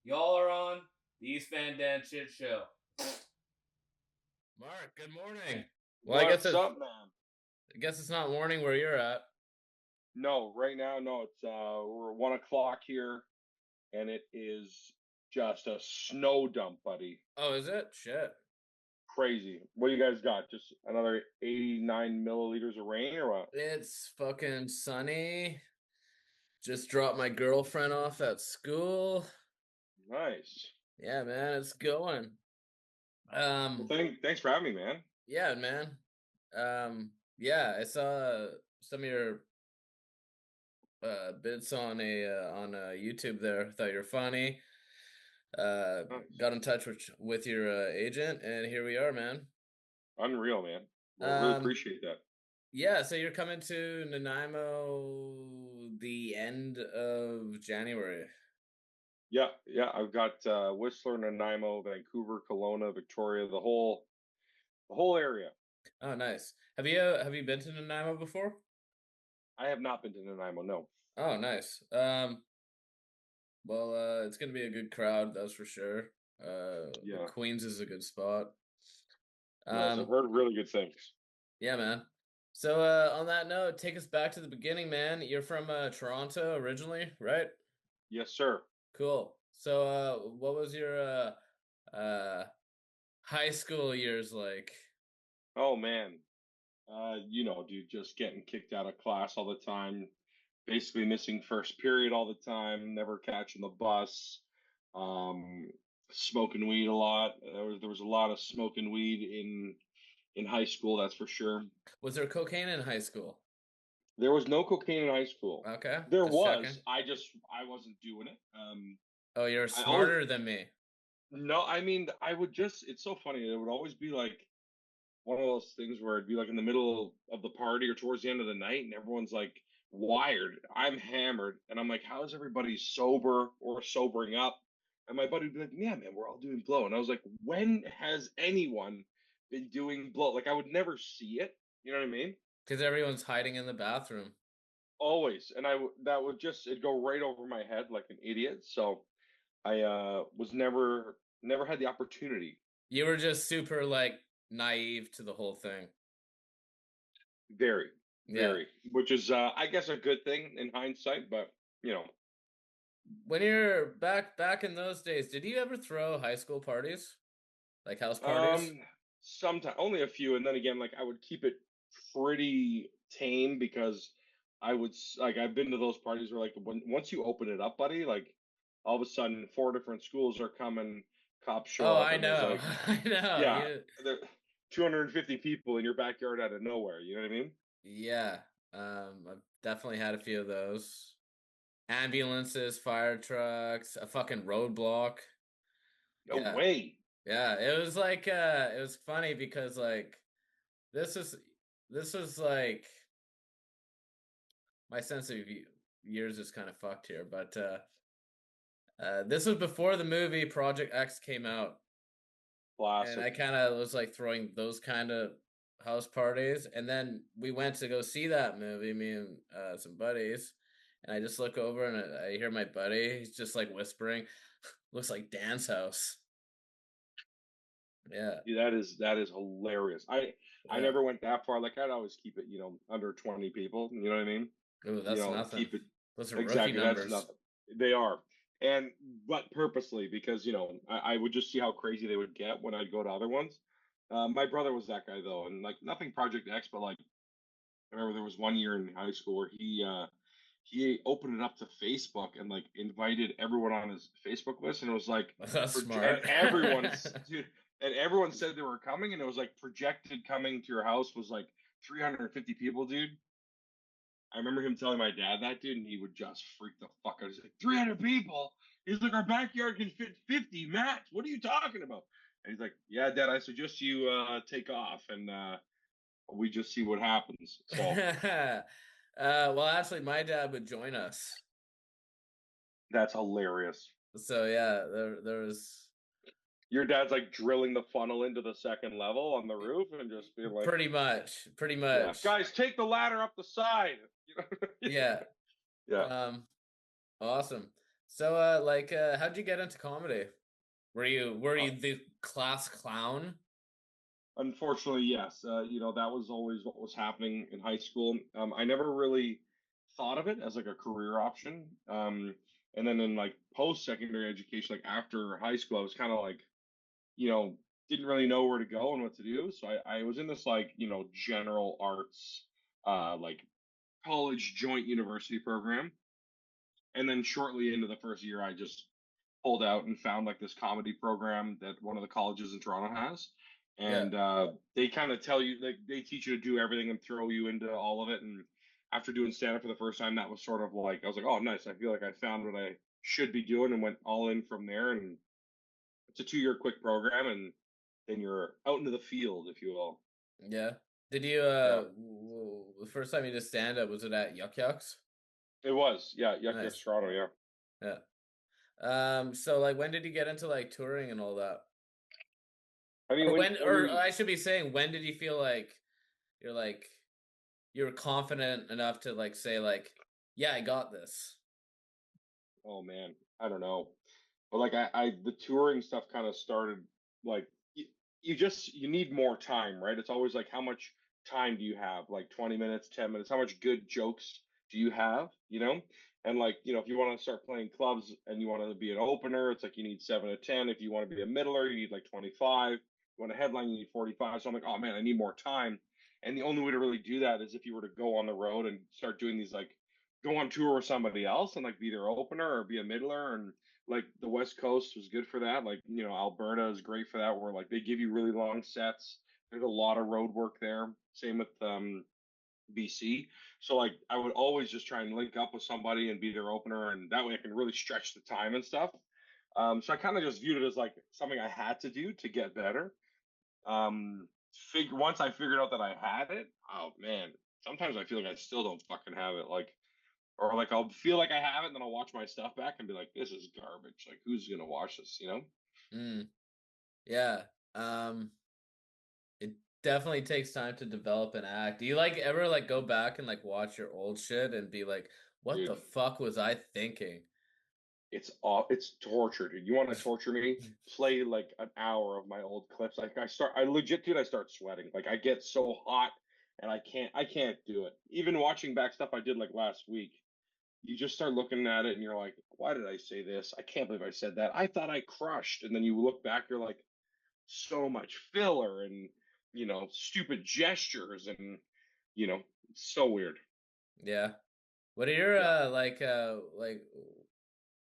Y'all are on the East Van Dan Shit Show. Mark, good morning. Well, What's up, man? I guess it's not morning where you're at. No, right now, no. It's we're 1 o'clock here, and it is just a snow dump, buddy. Oh, is it? Shit. Crazy. What do you guys got? Just another 89 milliliters of rain, or what? It's fucking sunny. Just dropped my girlfriend off at school. Nice. Yeah, man, it's going. Well, thanks for having me, man. Yeah, man. Yeah, I saw some of your bits on YouTube there. Thought you were funny. Nice. Got in touch with your agent, and here we are, man. Unreal, man. Well, really appreciate that. Yeah, so you're coming to Nanaimo the end of January. Yeah. I've got Whistler, Nanaimo, Vancouver, Kelowna, Victoria, the whole area. Oh, nice. Have you been to Nanaimo before? I have not been to Nanaimo, no. Oh, nice. Well, it's gonna be a good crowd, that's for sure. Yeah. Queens is a good spot. Yes, I've heard really good things. Yeah, man. So, on that note, take us back to the beginning, man. You're from Toronto originally, right? Yes, sir. Cool. So, what was your high school years like? Oh man. Dude, just getting kicked out of class all the time, basically missing first period all the time, never catching the bus, um, smoking weed a lot. There was a lot of smoking weed in high school, that's for sure. Was there cocaine in high school? There was no cocaine in high school. Okay. There just was. checking. I wasn't doing it. Oh, you're I always, smarter than me. no, I mean, I would just. It's so funny. It would always be like one of those things where it'd be like in the middle of the party or towards the end of the night, and everyone's like wired. I'm hammered, and I'm like, how is everybody sober or sobering up? And my buddy would be like, yeah, man, we're all doing blow. And I was like, when has anyone been doing blow? Like, I would never see it. You know what I mean? Because everyone's hiding in the bathroom. Always. And that would just, it'd go right over my head like an idiot. So I was never had the opportunity. You were just super like naive to the whole thing. Very, Yeah. very, which is, I guess, a good thing in hindsight, but you know. When you're back in those days, did you ever throw high school parties? Like house parties? Sometimes only a few, and then again, like I would keep it pretty tame because I've been to those parties where like once you open it up, buddy, like all of a sudden 4 different schools are coming, cops show Oh, up, I and there's know. like, I know. yeah, there 250 people in your backyard out of nowhere. You know what I mean? Yeah. I've definitely had a few of those. Ambulances, fire trucks, a fucking roadblock. No Yeah. way. Yeah, it was like it was funny because like this is this was like my sense of years is kind of fucked here, but this was before the movie Project X came out, and I Classic. kind of was like throwing those kind of house parties, and then we went to go see that movie, me and some buddies, and I just look over and I hear my buddy, he's just like whispering, "Looks like Dan's house." Yeah, Yeah, that is hilarious. I yeah. never went that far. Like I'd always keep it, under 20 people. You know what I mean? Ooh, that's nothing. Keep it Those are rookie exactly. That's numbers. nothing. They are, and but purposely because I would just see how crazy they would get when I'd go to other ones. My brother was that guy though, and like nothing Project X, but like I remember there was one year in high school where he opened it up to Facebook and like invited everyone on his Facebook list, and it was like That's and smart. everyone's dude, and everyone said they were coming, and it was like projected coming to your house was like 350 people, dude. I remember him telling my dad that, dude, and he would just freak the fuck out. He's like, 300 people? He's like, our backyard can fit 50 max. What are you talking about? And he's like, yeah, Dad, I suggest you take off, and we just see what happens. So Well, actually, my dad would join us. that's hilarious. So yeah, there was Your dad's like drilling the funnel into the second level on the roof and just being like, pretty yeah, much. guys, take the ladder up the side. Yeah. Yeah. Um, awesome. So, how'd you get into comedy? Were you the class clown? Unfortunately, yes. That was always what was happening in high school. I never really thought of it as like a career option. And then in like post-secondary education, like after high school, I was kind of like, you know, didn't really know where to go and what to do. So I was in this like, general arts, like college joint university program. And then shortly into the first year, I just pulled out and found like this comedy program that one of the colleges in Toronto has. Yeah, And they kind of tell you, like, they teach you to do everything and throw you into all of it. And after doing stand up for the first time, that was sort of like, I was like, oh, nice. I feel like I found what I should be doing and went all in from there. And it's a 2 year quick program. And then you're out into the field, if you will. yeah. Did you Yeah, the first time you did stand up, was it at Yuck Yucks? it was. Yeah, Yuck Yucks Nice. Toronto. Yeah. Yeah. So like when did you get into like touring and all that? I mean, Or when when, when or you're I should be saying, when did you feel like you're like you were confident enough to like say like, yeah, I got this. Oh man, I don't know. But like I the touring stuff kind of started like you need more time, right? It's always like how much time do you have? Like 20 minutes, 10 minutes. How much good jokes do you have, And like, if you want to start playing clubs and you want to be an opener, it's like you need 7 to 10. If you want to be a middler, you need like 25. You want a headline, you need 45. So I'm like, oh man, I need more time. And the only way to really do that is if you were to go on the road and start doing these like go on tour with somebody else and like be their opener or be a middler. And like the West Coast was good for that. Like, Alberta is great for that, where like they give you really long sets. There's a lot of road work there. Same with BC. So like I would always just try and link up with somebody and be their opener, and that way I can really stretch the time and stuff. So I kind of just viewed it as like something I had to do to get better. Once I figured out that I had it, oh man, sometimes I feel like I still don't fucking have it. Like or like I'll feel like I have it, and then I'll watch my stuff back and be like, "This is garbage. Like, who's gonna watch this?" Mm, yeah. Um, it definitely takes time to develop an act. Do you like ever like go back and like watch your old shit and be like, what the Dude, fuck was I thinking? it's torture, dude. You want to torture me? Play like an hour of my old clips. Like I legit, dude. I start sweating. Like I get so hot, and I can't do it. Even watching back stuff I did like last week, you just start looking at it and you're like, why did I say this? I can't believe I said that. I thought I crushed, and then you look back, you're like so much filler and stupid gestures and you know so weird. Yeah. What are your Yeah,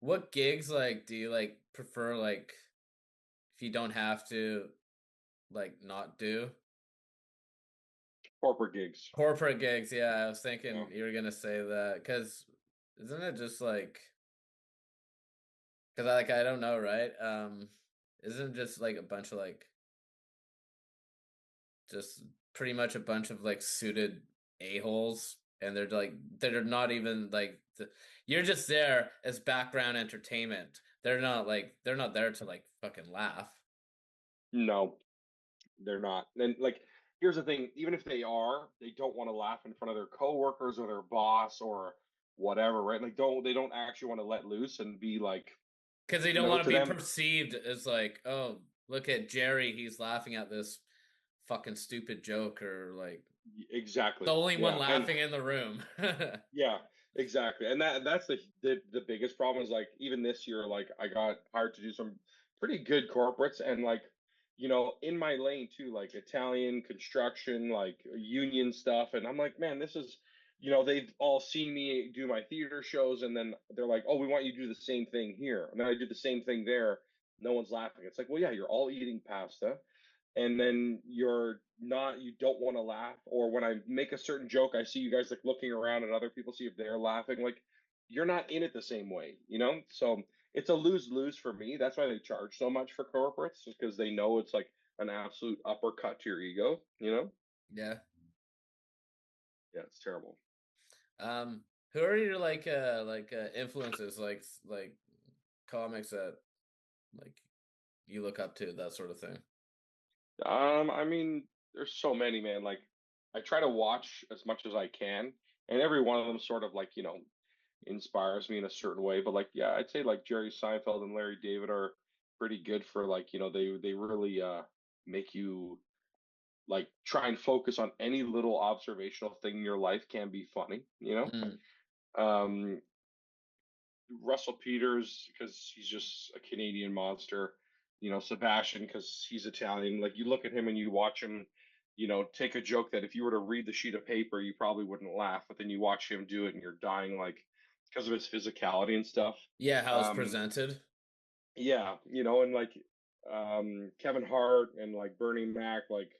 what gigs like do you like prefer like if you don't have to like not do? corporate gigs. Corporate gigs, yeah, I was Yeah, thinking you were gonna say that because isn't it just like because I don't know, right? Isn't it just like a bunch of like just pretty much a bunch of like suited a-holes and they're not even like you're just there as background entertainment. They're not there to like fucking laugh. no, they're not. And like, here's the thing: even if they are, they don't want to laugh in front of their coworkers or their boss or whatever, right? Like, they don't actually want to let loose and be like, Because they don't want to to be them. perceived as like, oh, look at Jerry, he's laughing at this fucking stupid joke, or like the Exactly. only one Yeah, and laughing in the room. yeah, exactly. And that's the biggest problem is like even this year, like I got hired to do some pretty good corporates and like, in my lane too, like Italian construction, like union stuff. And I'm like, man, this is, they've all seen me do my theater shows and then they're like, oh, we want you to do the same thing here. And then I do the same thing there. No one's laughing. It's like, well, yeah, you're all eating pasta and then you don't want to laugh, or when I make a certain joke I see you guys like looking around at other people see if they're laughing, like you're not in it the same way, so it's a lose-lose for me. That's why they charge so much for corporates, just because they know it's like an absolute uppercut to your ego. Yeah. Yeah, it's terrible. Who are your influences, like comics that like you look up to, that sort of thing? I mean, there's so many, man. Like, I try to watch as much as I can, and every one of them sort of like, inspires me in a certain way. But like, yeah, I'd say like Jerry Seinfeld and Larry David are pretty good for like, they really make you like try and focus on any little observational thing in your life can be funny, you know? Mm, Um, Russell Peters because he's just a Canadian monster. Sebastian because he's Italian. Like you look at him and you watch him, take a joke that if you were to read the sheet of paper, you probably wouldn't laugh, but then you watch him do it and you're dying like because of his physicality and stuff. yeah, how it's Um, presented. yeah, and like Kevin Hart and like Bernie Mac, like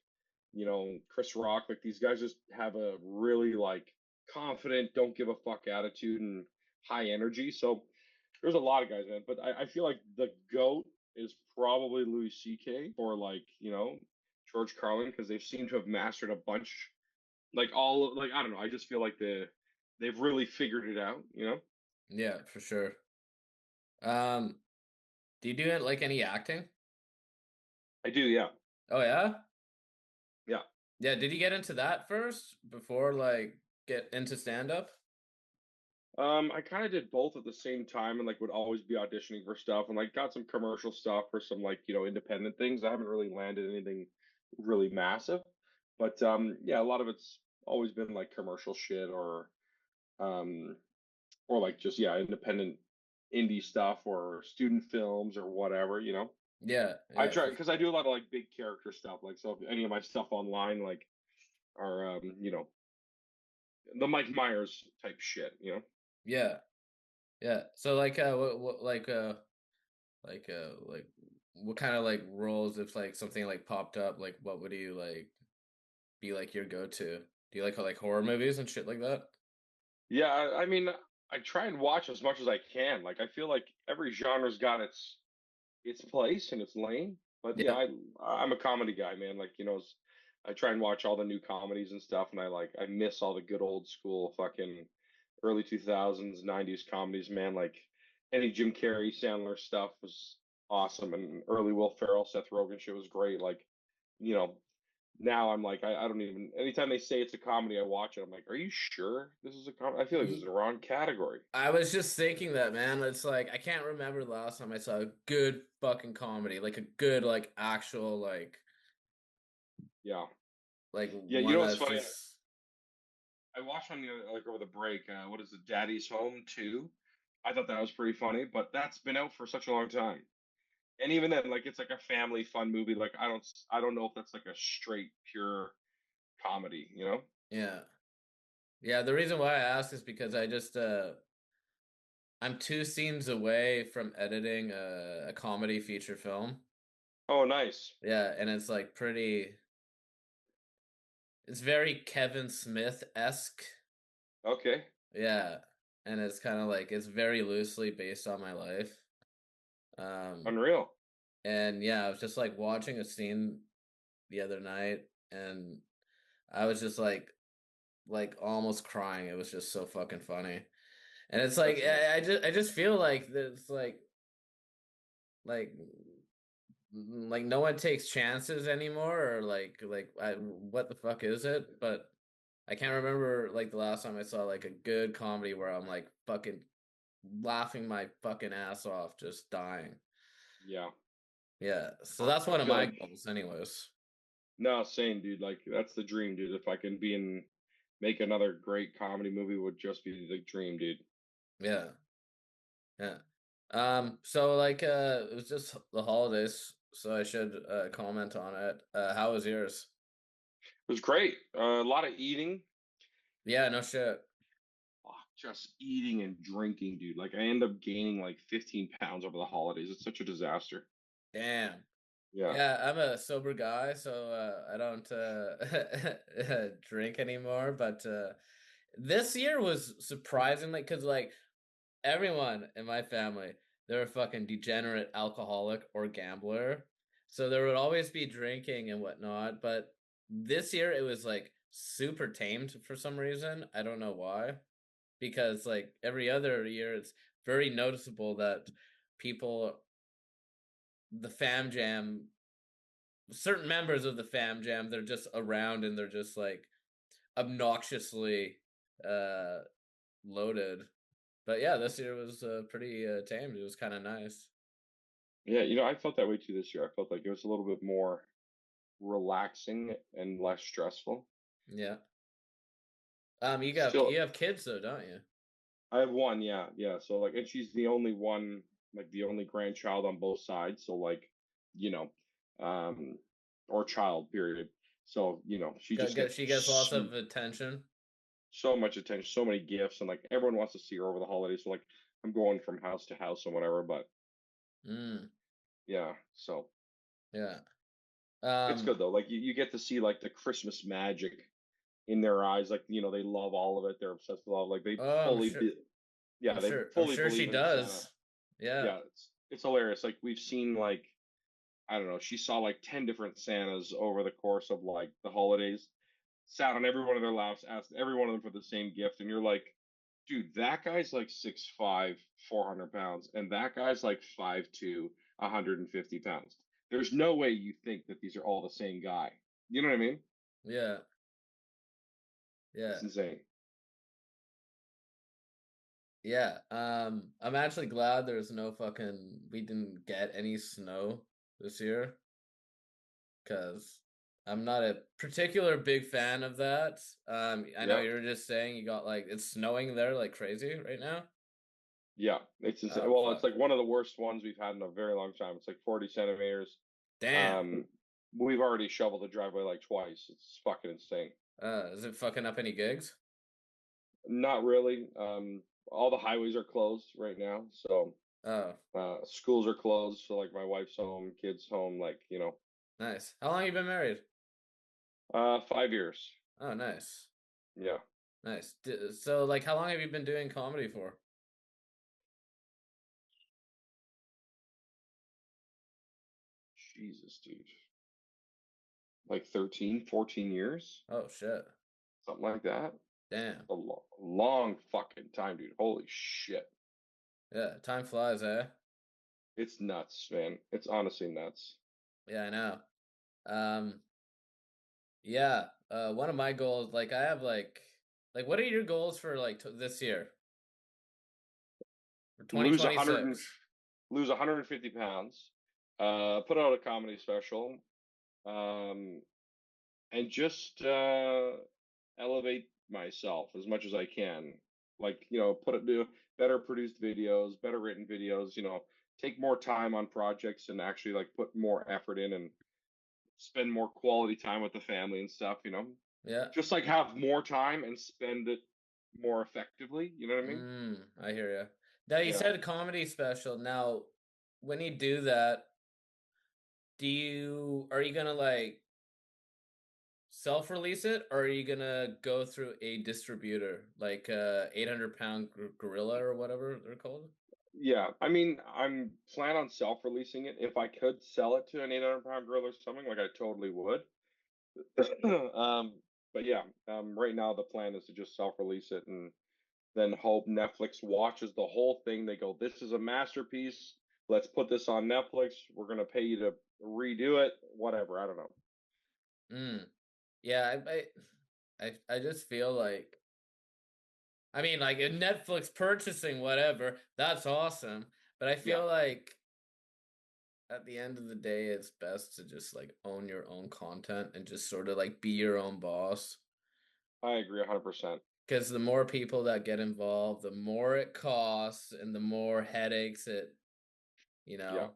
Chris Rock, like these guys just have a really like confident, don't give a fuck attitude and high energy. So there's a lot of guys in it, but I feel like the goat is probably Louis C.K. or like George Carlin because they seem to have mastered a bunch, like all like I don't know. I just feel like they've really figured it out. Yeah, for sure. Um, do you do it like any acting? I do, yeah, Oh yeah? yeah. Yeah, did you get into that first before like get into stand up? I kind of did both at the same time and like would always be auditioning for stuff and like got some commercial stuff for some like, independent things. I haven't really landed anything really massive, but yeah, a lot of it's always been like commercial shit um or like just yeah, independent indie stuff or student films or whatever. Yeah, I yeah, try because I do a lot of like big character stuff. Like so if any of my stuff online like are the Mike Myers type shit. yeah, yeah. So like what like what kind of like roles if like something like popped up, like what would you like be like your go-to? Do you like horror movies and shit like that? Yeah, I mean, I try and watch as much as I can. Like, I feel like every genre's got its place and its lane. But yeah, Yeah. I'm a comedy guy, man. Like, I try and watch all the new comedies and stuff, and I miss all the good old school fucking early 2000s, 90s comedies, man. Like any Jim Carrey, Sandler stuff was awesome, and early Will Ferrell, Seth Rogen shit was great. Like, you know, now I'm like, I don't even. Anytime they say it's a comedy, I watch it. I'm like, are you sure this is a comedy? I feel like this is Ye- the wrong category. I was just thinking that, man. It's like I can't remember the last time I saw a good fucking comedy, like a good like actual Yeah, like yeah. You one know what's that's funny? just I watched one the like over the break. What is it? Daddy's Home 2. I thought that was pretty funny, but that's been out for such a long time. And even then, like it's like a family fun movie. Like I don't know if that's like a straight pure comedy. yeah. Yeah, the reason why I asked is because I just I'm two scenes away from editing a comedy feature film. Oh, nice. Yeah, and it's like it's very Kevin Smith-esque. Okay, Yeah. And it's kind of like it's very loosely based on my life. Um unreal. and yeah, I was just like watching a scene the other night and I was just like almost crying. It was just so fucking funny. And it's like That's nice. I just feel like it's like like no one takes chances anymore or what the fuck is it? But I can't remember like the last time I saw like a good comedy where I'm like fucking laughing my fucking ass off just dying. Yeah, Yeah, so that's I one of feel my like goals anyways. no, same dude. Like that's the dream, dude. If I can make another great comedy movie, would just be the dream, dude. Yeah. Yeah. So like it was just the holidays, so I should comment on it. How was yours? It was great. A lot of eating. Yeah, no shit. Fuck, just eating and drinking, dude. Like I end up gaining like 15 pounds over the holidays. It's such a disaster. Damn. Yeah. Yeah, I'm a sober guy, so I don't drink anymore, but this year was surprisingly because like everyone in my family, they're a fucking degenerate alcoholic or gambler. So there would always be drinking and whatnot. But this year it was like super tamed for some reason. I don't know why. Because like every other year, it's very noticeable that people, the fam jam, certain members of the fam jam, they're just around and they're just like obnoxiously uh loaded. But yeah, this year was pretty tamed. It was kind of nice. Yeah, I felt that way too this year. I felt like it was a little bit more relaxing and less stressful. Yeah. Still, You have kids though, don't you? I have one, yeah, yeah. So like, and she's the only one, like the only grandchild on both sides. So like, you know, um, or child, period. So she just gets She gets lots of attention. so much attention, so many gifts, and like everyone wants to see her over the holidays. So like, I'm going from house to house and whatever. But Mm, yeah, so yeah. it's good though. Like you get to see like the Christmas magic in their eyes. Like they love all of it. They're obsessed with all. Like they Oh, fully, yeah, they I'm fully sure she believe in Santa. does. Yeah. Yeah, it's hilarious. Like we've seen like I don't know, she saw like 10 different Santas over the course of like the holidays, sat on every one of their laps, asked every one of them for the same gift, and you're like, dude, that guy's like 6'5", 400 pounds, and that guy's like 5'2", 150 pounds. There's no way you think that these are all the same guy. You know what I mean? Yeah. Yeah. It's insane. Yeah. I'm actually glad there's no we didn't get any snow this year because I'm not a particular big fan of that. I know Yeah. you're just saying you got like it's snowing there like crazy right now. Yeah, it's insane. Oh Well, it's fuck. like one of the worst ones we've had in a very long time. It's like 40 centimeters. Damn. Um, we've already shoveled the driveway like twice. It's fucking insane. Is it fucking up any gigs? Not really. All the highways are closed right now, so Oh, schools are closed. So like my wife's home, kids home. Like nice. How long you been married? 5 years. Oh, nice. Yeah. Nice. So like how long have you been doing comedy for? Jesus, dude. Like 13, 14 years, Oh shit. something like that. Damn. A long fucking time, dude. Holy shit. Yeah, time flies, eh? It's nuts, man. It's honestly nuts. Yeah, I know. Um, yeah. One of my goals, like I have like what are your goals for like this year for Lose 100 and 2026? lose 150 pounds. Put out a comedy special. Um, and just elevate myself as much as I can. Like, do better produced videos, better written videos, take more time on projects and actually like put more effort in and spend more quality time with the family and stuff. Yeah. Just like have more time and spend it more effectively. You know what I mean? I hear you. Now you Yeah. said comedy special. Now, when you do that, are you gonna like self-release it or are you gonna go through a distributor like 800-pound gorilla or whatever they're called? Yeah, I mean, I'm plan on self-releasing it. If I could sell it to an 800-pound girl or something, like I totally would. um, but yeah, right now the plan is to just self-release it and then hope Netflix watches the whole thing. They go, "This is a masterpiece. Let's put this on Netflix. We're gonna pay you to redo it. Whatever. I don't know." Mm. Yeah, I just feel like I mean like in Netflix purchasing whatever, that's awesome. But I Yeah, feel like at the end of the day it's best to just like own your own content and just sort of like be your own boss. I agree 100%. Because the more people that get involved, the more it costs and the more headaches it, you Yeah,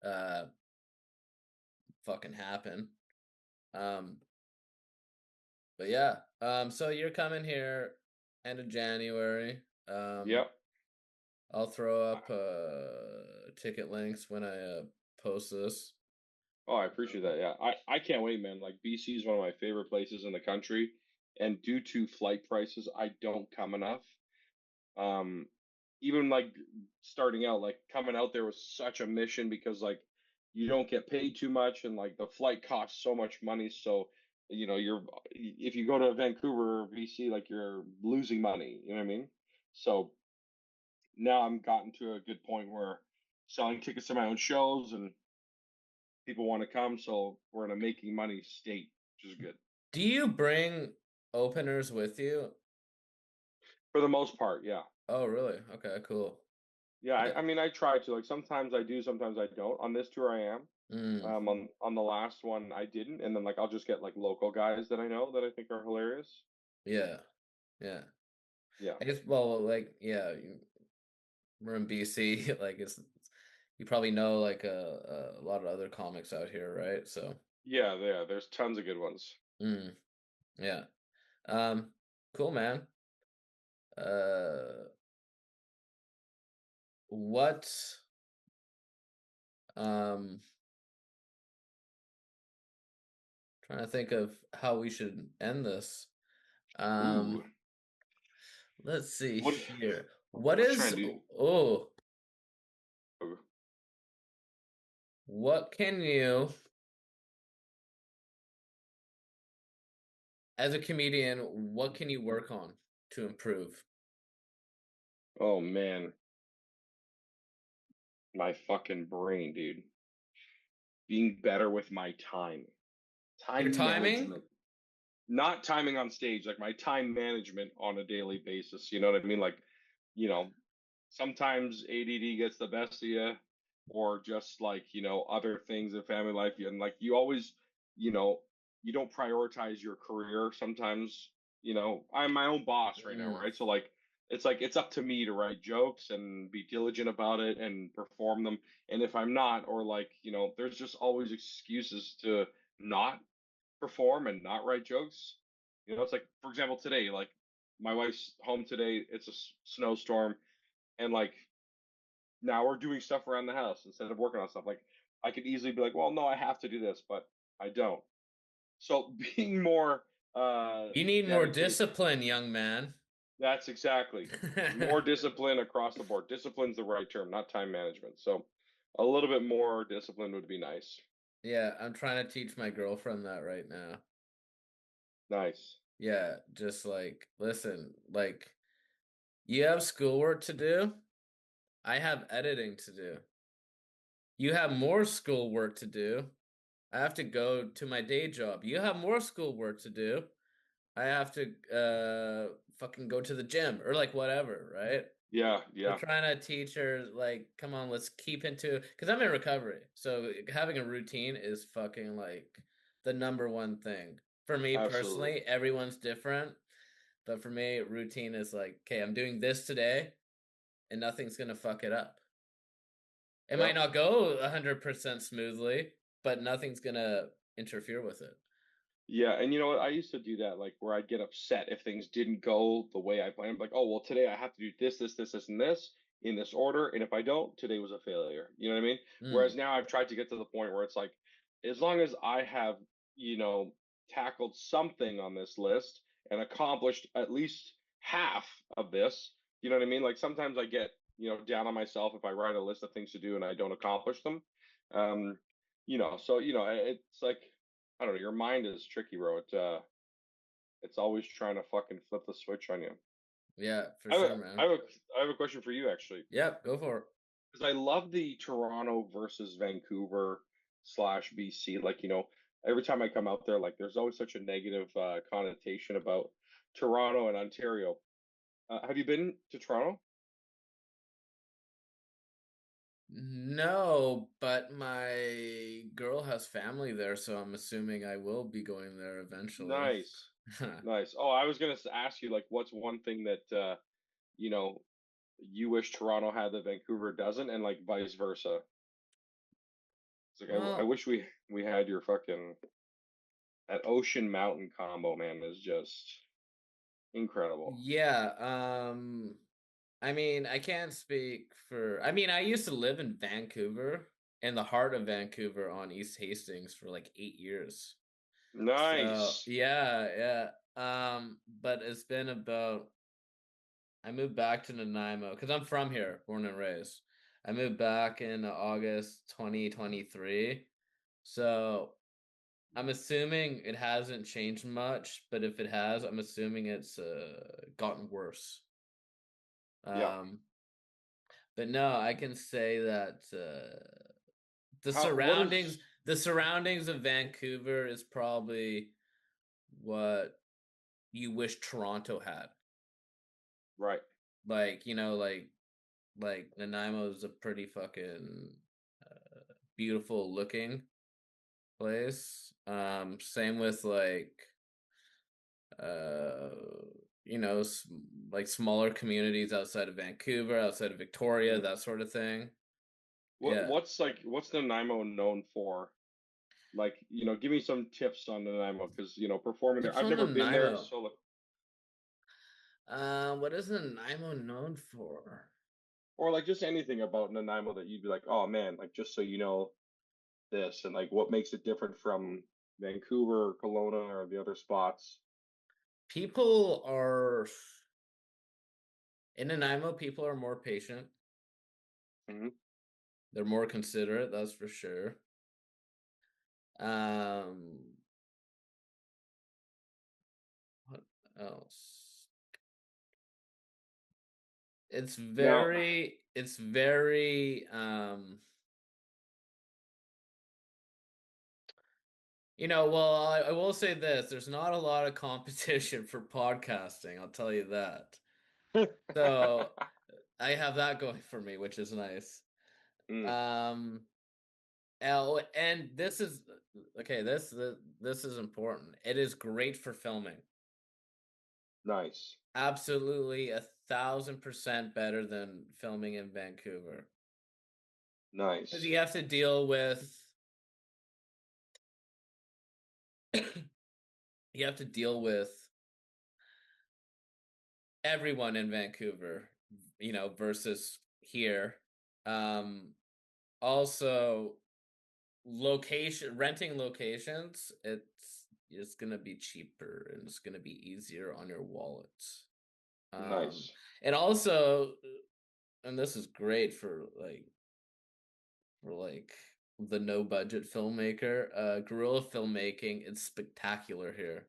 know, uh fucking happen. Um but yeah. So you're coming here end of January. yeah. I'll throw up ticket links when I post this. Oh, I appreciate that. Yeah, I can't wait, man. Like BC is one of my favorite places in the country, and due to flight prices, I don't come enough. Um, even like starting out, like coming out there was such a mission because like you don't get paid too much, and like the flight costs so much money. So you're if you go to Vancouver or BC, like you're losing money. You know what I mean? So now I'm gotten to a good point where selling tickets to my own shows and people want to come, so we're in a making money state, which is good Do you bring openers with you? for the most part. Yeah, Oh, really? Okay, cool. Yeah, Yeah. I mean, I try to. Like sometimes I do, sometimes I don't. On this tour, I am. Mm, On the last one, I didn't, and then like I'll just get like local guys that I know that I think are hilarious. yeah. Yeah. Yeah, I guess, well, like, yeah, we're in BC, like you probably know like a lot of other comics out here, right? So, yeah, yeah. There's tons of good ones. mm, yeah. Um, cool, man. Uh, what, um, trying to think of how we should end this. Ooh, Um, let's see what? here. What Let's try is, and do. oh, Ooh. what can you, as a comedian, what can you work on to improve? Oh man, my fucking brain, dude. Being better with my time, Your time timing? management, not timing on stage, like my time management on a daily basis. You know what I mean? Like, you know, sometimes ADD gets the best of you, or just like, other things in family life. And like, you always, you know, you don't prioritize your career. Sometimes, I'm my own boss right now, Mm, right? So like, it's like, it's up to me to write jokes and be diligent about it and perform them. And if I'm not, or like, there's just always excuses to not perform and not write jokes. It's like, for example, today, like my wife's home today, it's a snowstorm, and like now we're doing stuff around the house instead of working on stuff. Like I could easily be like, well, no, I have to do this, but I don't. So being more you need more dedicated. discipline, young man. That's exactly more discipline across the board. Discipline's the right term, not time management. So a little bit more discipline would be nice. Yeah, I'm trying to teach my girlfriend that right now. Nice. Yeah, just like, listen, like, you have schoolwork to do. I have editing to do. You have more schoolwork to do. I have to go to my day job. You have more schoolwork to do. I have to fucking go to the gym or like whatever, right? Yeah, We're yeah, trying to teach her like, come on, let's keep into because I'm in recovery. So having a routine is fucking like the number one thing. For me absolutely. personally, everyone's different. But for me, routine is like, okay, I'm doing this today and nothing's gonna fuck it up. It Yeah. might not go 100% smoothly, but nothing's gonna interfere with it. Yeah, and you know what? I used to do that, like where I'd get upset if things didn't go the way I planned. Like, oh, well, today I have to do this, this, this, this, and this in this order, and if I don't, today was a failure. You know what I mean? Mm, Whereas now I've tried to get to the point where it's like, as long as I have, you know, tackled something on this list and accomplished at least half of this, you know what I mean? Like sometimes I get, down on myself if I write a list of things to do and I don't accomplish them. Um, so it's like I don't know. Your mind is tricky, bro. It's always trying to fucking flip the switch on you. yeah, for I have a, sure, I man. have a, I have a question for you actually, Yep, go for it. because I love the Toronto versus Vancouver slash BC. Like every time I come out there, like there's always such a negative connotation about Toronto and Ontario. Have you been to Toronto? No, but my girl has family there, so I'm assuming I will be going there eventually. Nice, nice. Oh, I was gonna ask you like, what's one thing that you know you wish Toronto had that Vancouver doesn't, and like vice versa. It's like I Well, wish we had your fucking that ocean mountain combo, man, is just incredible. yeah, I mean, I can't speak for I mean, I used to live in Vancouver, in the heart of Vancouver on East Hastings for like 8 years. So, Nice. yeah, yeah. But it's been about I moved back to Nanaimo because I'm from here, born and raised. I moved back in August 2023. So I'm assuming it hasn't changed much, but if it has, I'm assuming it's gotten worse. Yeah. Um, but no, I can say that the How? What is surroundings, the surroundings of Vancouver is probably what you wish Toronto had. right? like Nanaimo is a pretty fucking beautiful looking place. Same with uh, like smaller communities outside of Vancouver, outside of Victoria, Mm. that sort of thing. Yeah. What's Nanaimo known for? Like, give me some tips on Nanaimo because performing there. Tips I've on never been there, Nanaimo. so like, What is Nanaimo known for? or like just anything about Nanaimo that you'd be like, oh man, like just so you know this and like what makes it different from Vancouver or Kelowna or the other spots. People are in Nanaimo. People are more patient. Hmm. They're more considerate. That's for sure. What else? It's Now, very well, I will say this, there's not a lot of competition for podcasting, I'll tell you that. So I have that going for me, which is nice. mm, Um and this is okay, this is important. It is great for filming. nice, Absolutely 1,000% better than filming in Vancouver. Because nice. you have to deal with you have to deal with everyone in Vancouver, versus here. Um, Also, renting locations, it's gonna be cheaper and it's gonna be easier on your wallet. Um, Nice. and also, and this is great for the no budget filmmaker. Guerrilla filmmaking, it's spectacular here.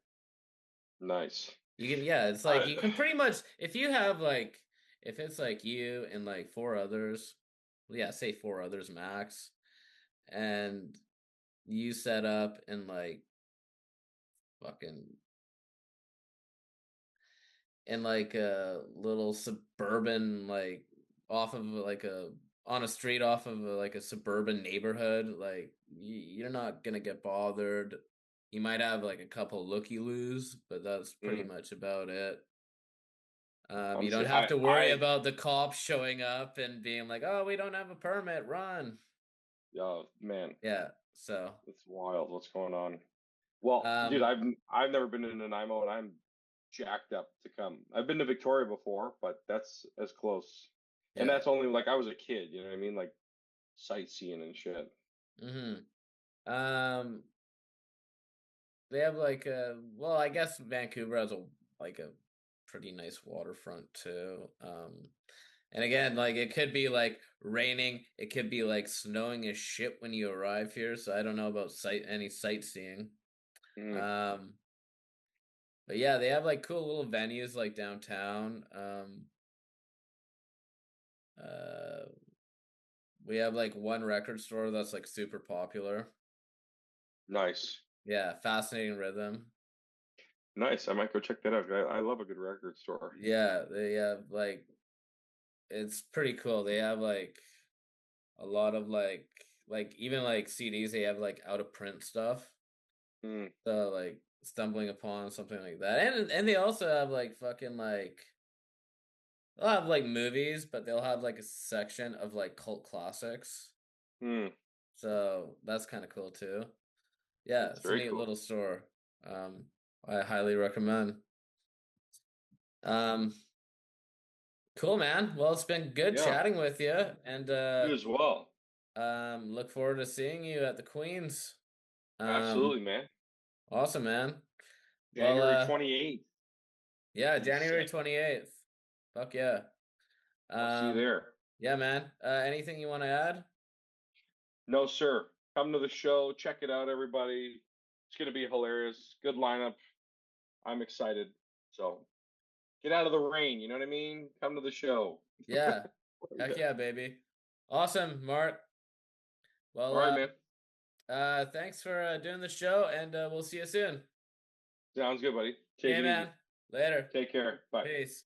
Nice. You can, yeah, it's like I, you can pretty much, if you have if it's like you and like four others, yeah, say four others max, and you set up in fucking a little suburban, off of on a street off of a suburban neighborhood, you're not gonna get bothered. You might have like a couple looky-loos, but that's pretty mm, much about it. You honestly, don't have to worry about the cops showing up and being like, "Oh, we don't have a permit, run." oh man, Yeah, so it's wild. What's going on? Well, dude, um I've never been to Nanaimo, and I'm jacked up to come. I've been to Victoria before, but that's as close, and yeah. that's only like I was a kid. You know what I mean? Like sightseeing and shit. Mhm. Um they have well, I guess Vancouver has a pretty nice waterfront too. And again, it could be raining, it could be snowing as shit when you arrive here, so I don't know about any sightseeing. Mm, Um but yeah, they have cool little venues downtown. Uh we have one record store that's super popular. nice, Yeah, Fascinating Rhythm. nice. I might go check that out. I love a good record store. Yeah, they have it's pretty cool. They have a lot of even CDs, they have out of print stuff. Mm, So stumbling upon something like that. And they also have fucking they'll have movies, but they'll have a section of cult classics. mm, So that's kind of cool too. Yeah, that's it's a very neat cool. little store. Um I highly recommend. Um Cool, man. Well, it's been good Yeah, chatting with you, and you as well. look forward to seeing you at the Queens. Um Absolutely, man. Awesome, man. Well, January 28th. yeah, Be January sick. 28th. Fuck yeah. I'll see you Um there. yeah, man. Anything you want to add? No, sir. Come to the show. Check it out, everybody. It's going to be hilarious. Good lineup. I'm excited. So get out of the rain. You know what I mean? Come to the show. Yeah. Heck yeah, baby. Awesome, Mark. All Well, right, man. thanks for doing the show, and we'll see you soon. Sounds good, buddy. Take Okay, it man. easy. Later. Take care. Bye. Peace.